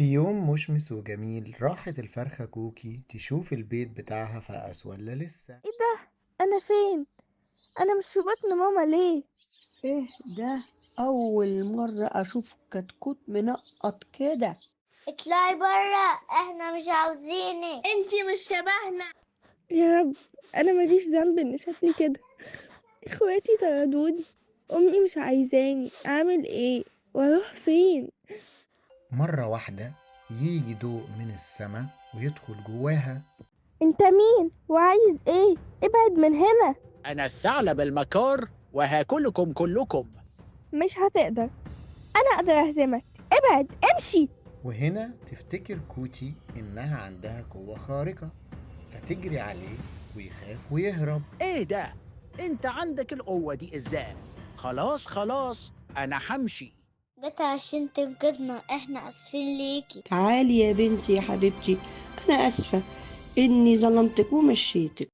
في يوم مشمس وجميل راحت الفرخة كوكي تشوف البيت بتاعها فقس ولا لسه. ايه ده؟ انا فين؟ انا مش في بطن ماما ليه؟ ايه ده؟ اول مرة اشوف كتكوت منقط كده. اطلعي برا، احنا مش عاوزينك. انتي مش شبهنا. يا رب، انا ماليش ذنب ان شكلي كده. اخواتي طردوني، امي مش عايزاني، اعمل ايه واروح فين؟ مرة واحدة يجي ضوء من السما ويدخل جواها. انت مين وعايز ايه؟ ابعد من هنا. أنا الثعلب المكار وهاكلكم كلكم. مش هتقدر، انا اقدر اهزمك. ابعد، امشي. وهنا تفتكر كوتي إنها عندها قوة خارقة فتجري عليه ويخاف ويهرب. إيه ده؟ أنت عندك القوة دي إزاي؟ خلاص خلاص، أنا همشي. جت عشان تنقذنا، احنا اسفين ليكي. تعالي يا بنتي يا حبيبتي، انا اسفة اني ظلمتك ومشيتك.